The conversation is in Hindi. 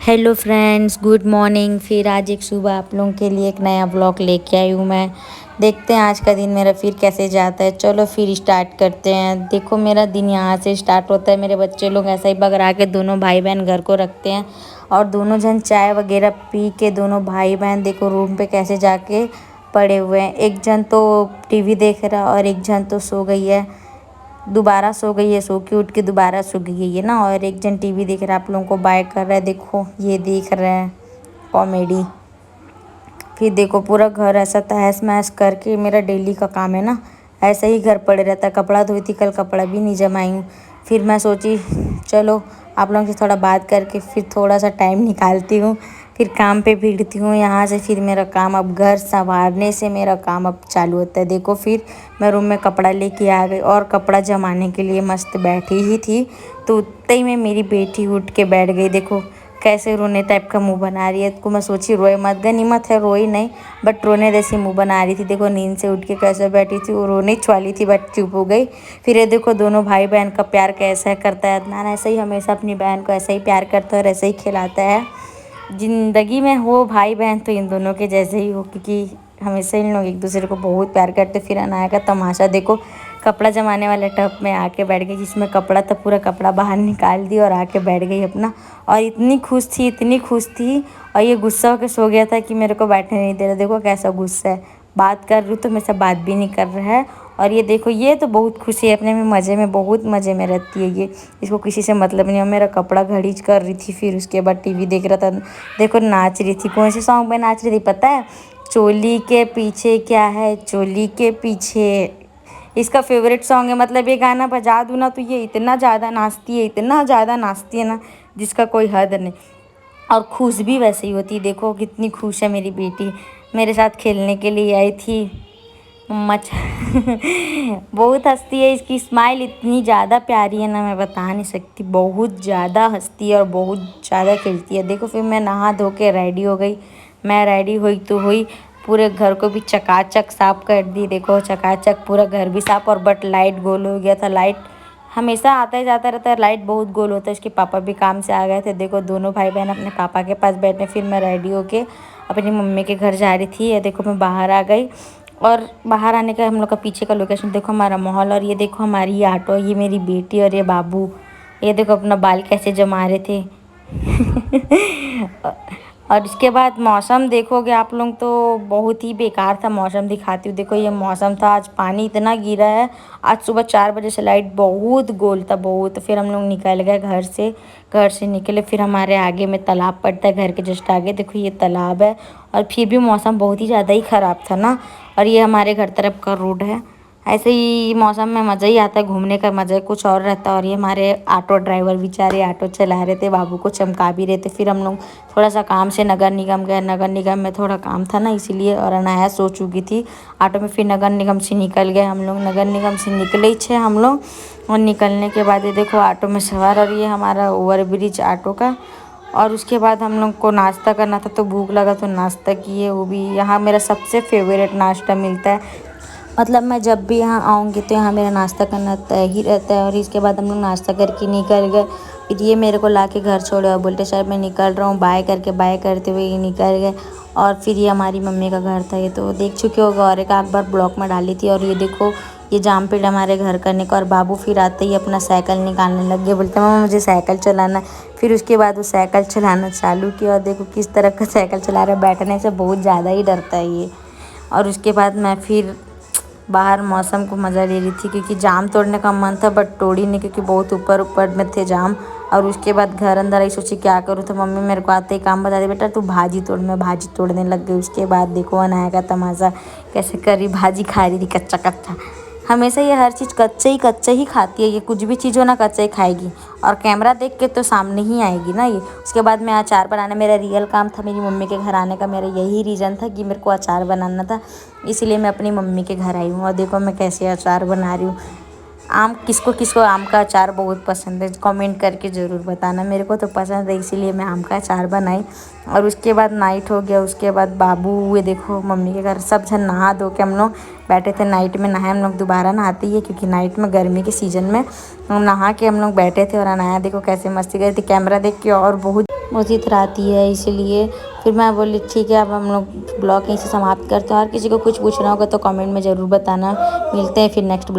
Hello friends, good morning. फिर आज एक सुबह आप लोगों के लिए एक नया ब्लॉग लेके आई हूँ मैं। देखते हैं आज का दिन मेरा फिर कैसे जाता है। चलो फिर स्टार्ट करते हैं। देखो मेरा दिन यहाँ से स्टार्ट होता है। मेरे बच्चे लोग ऐसा ही बगरा के दोनों भाई बहन घर को रखते हैं और दोनों जन चाय वगैरह पी के दोनों भाई बहन देखो रूम पे कैसे जाके पड़े हुए हैं। एक जन तो टीवी देख रहा और एक जन तो सो गई है, दोबारा सो गई है, सो के उठ के दोबारा सो गई है ना। और एक जन टीवी देख रहा है, आप लोगों को बाय कर रहा है। देखो ये देख रहे हैं कॉमेडी। फिर देखो पूरा घर ऐसा तहस महस करके, मेरा डेली का काम है ना, ऐसा ही घर पड़े रहता है। कपड़ा धोई थी कल, कपड़ा भी नहीं जमाई हूँ। फिर मैं सोची चलो आप लोगों से थोड़ा बात करके फिर थोड़ा सा टाइम निकालती हूँ, फिर काम पे भिड़ती हूँ। यहाँ से फिर मेरा काम, अब घर संवारने से मेरा काम अब चालू होता है। देखो फिर मैं रूम में कपड़ा लेके आ गई और कपड़ा जमाने के लिए मस्त बैठी ही थी तो उतने ही में मेरी बेटी उठ के बैठ गई। देखो कैसे रोने टाइप का मुंह बना रही है। तो मैं सोची रोए मत, गनीमत है रोई नहीं, बट रोने जैसी मुंह बना रही थी। देखो नींद से उठ के कैसे बैठी थी, वो रोने वाली थी बट चुप हो गई। फिर ये देखो दोनों भाई बहन का प्यार कैसा करता है अदनान, ऐसे ही हमेशा अपनी बहन को ऐसे ही प्यार करता है और ऐसे ही खिलाता है। ज़िंदगी में हो भाई बहन तो इन दोनों के जैसे ही हो, क्योंकि हमेशा इन लोग एक दूसरे को बहुत प्यार करते। फिर अनाया का तमाशा देखो, कपड़ा जमाने वाले टब में आके बैठ गई, जिसमें कपड़ा था पूरा कपड़ा बाहर निकाल दी और आके बैठ गई अपना। और इतनी खुश थी, इतनी खुश थी। और ये गुस्सा होकर सो गया था कि मेरे को बैठने नहीं दे रहा। देखो कैसा गुस्सा है, बात कर रही हूँ तो मेरे से बात भी नहीं कर रहा है। और ये देखो ये तो बहुत खुशी है अपने में, मज़े में, बहुत मज़े में रहती है ये, इसको किसी से मतलब नहीं है। मेरा कपड़ा घड़ीज कर रही थी, फिर उसके बाद टीवी देख रहा था। देखो नाच रही थी, कौन से सॉन्ग में नाच रही थी पता है? चोली के पीछे क्या है, चोली के पीछे, इसका फेवरेट सॉन्ग है। मतलब ये गाना बजा दूँ ना तो ये इतना ज़्यादा नाचती है, इतना ज़्यादा नाचती है ना जिसका कोई हद नहीं। और खुश भी वैसे ही होती है। देखो कितनी खुश है मेरी बेटी, मेरे साथ खेलने के लिए आई थी। मच बहुत हंसती है, इसकी स्माइल इतनी ज़्यादा प्यारी है ना, मैं बता नहीं सकती। बहुत ज़्यादा हंसती है और बहुत ज़्यादा खेलती है। देखो फिर मैं नहा धो के रेडी हो गई। मैं रेडी हुई तो हुई, पूरे घर को भी चकाचक साफ़ कर दी। देखो चकाचक पूरा घर भी साफ़। और बट लाइट गोल हो गया था। लाइट हमेशा आता ही जाता रहता है, लाइट बहुत गोल होता है। उसके पापा भी काम से आ गए थे। देखो दोनों भाई बहन अपने पापा के पास बैठे। फिर मैं रेडी होके अपनी मम्मी के घर जा रही थी। ये देखो मैं बाहर आ गई और बाहर आने का हम लोग का पीछे का लोकेशन देखो, हमारा माहौल। और ये देखो हमारी ये ऑटो, ये मेरी बेटी और ये बाबू, ये देखो अपना बाल कैसे जमा रहे थे। और इसके बाद मौसम देखोगे आप लोग तो बहुत ही बेकार था। मौसम दिखाती हूँ, देखो ये मौसम था। आज पानी इतना गिरा है, आज सुबह 4 बजे से लाइट बहुत गोल था बहुत। फिर हम लोग निकल गए घर से। घर से निकले फिर हमारे आगे में तालाब पड़ता है, घर के जस्ट आगे देखो ये तालाब है। और फिर भी मौसम बहुत ही ज़्यादा ही ख़राब था ना। और ये हमारे घर तरफ का रोड है। ऐसे ही मौसम में मज़ा ही आता है, घूमने का मज़ा ही कुछ और रहता है। और ये हमारे ऑटो ड्राइवर बेचारे ऑटो चला रहे थे, बाबू को चमका भी रहे थे। फिर हम लोग थोड़ा सा काम से नगर निगम गए। नगर निगम में थोड़ा काम था ना इसीलिए, और अनाया सो चुकी थी ऑटो में। फिर नगर निगम से निकल गए हम लोग। नगर निगम से निकले ही हम लोग। और निकलने के बाद ये देखो ऑटो में सवार, और ये हमारा ओवर ब्रिज ऑटो का। और उसके बाद हम लोग को नाश्ता करना था तो भूख लगा तो नाश्ता किए। वो भी यहाँ मेरा सबसे फेवरेट नाश्ता मिलता है। मतलब मैं जब भी यहाँ आऊँगी तो यहाँ मेरा नाश्ता करना तय ही रहता है। और इसके बाद हम लोग नाश्ता करके निकल गए। फिर ये मेरे को ला के घर छोड़े और बोलते सर मैं निकल रहा हूँ, बाय करके बाय करते हुए ये निकल गए। और फिर ये हमारी मम्मी का घर था, ये तो देख चुके होगा और एक आध बार ब्लॉग में डाली थी। और ये देखो ये जाम पेड़ हमारे घर करने का। और बाबू फिर आते ही अपना साइकिल निकालने लग गए, बोलते मम्मा मुझे साइकिल चलाना। फिर उसके बाद वो साइकिल चलाना चालू किया। और देखो किस तरह का साइकिल चला रहा है, बैठने से बहुत ज़्यादा ही डरता है ये। और उसके बाद मैं फिर बाहर मौसम को मज़ा ले रही थी, क्योंकि जाम तोड़ने का मन था बट तोड़ी नहीं, क्योंकि बहुत ऊपर ऊपर में थे जाम। और उसके बाद घर अंदर आई, सोची क्या करूँ तो मम्मी मेरे को आते ही काम बता दी, बेटा तू भाजी तोड़। मैं भाजी तोड़ने लग गई। उसके बाद देखो अनाया का तमाशा, कैसे करी भाजी खा रही थी कच्चा कच्चा। हमेशा ये हर चीज़ कच्चे ही खाती है, ये कुछ भी चीज़ हो ना कच्चा ही खाएगी। और कैमरा देख के तो सामने ही आएगी ना ये। उसके बाद मैं अचार बनाना, मेरा रियल काम था मेरी मम्मी के घर आने का। मेरा यही रीज़न था कि मेरे को अचार बनाना था, इसीलिए मैं अपनी मम्मी के घर आई हूँ। और देखो मैं कैसे अचार बना रही हूँ। आम किसको किसको आम का अचार बहुत पसंद है, कमेंट करके ज़रूर बताना। मेरे को तो पसंद है इसीलिए मैं आम का अचार बनाई। और उसके बाद नाइट हो गया। उसके बाद बाबू हुए देखो मम्मी के घर, सब जन नहा धो के हम लोग बैठे थे। नाइट में नहाए हम लोग, दोबारा नहाते ही है क्योंकि नाइट में गर्मी के सीज़न में नहा के हम लोग बैठे थे। और अनाया देखो कैसे मस्ती कर रही थी, कैमरा देख के और बहुत उसी तरह आती है, इसीलिए फिर मैं बोली ठीक है अब हम लोग ब्लॉग यहीं से समाप्त करते हैं। और किसी को कुछ पूछना होगा तो कमेंट में ज़रूर बताना। मिलते हैं फिर नेक्स्ट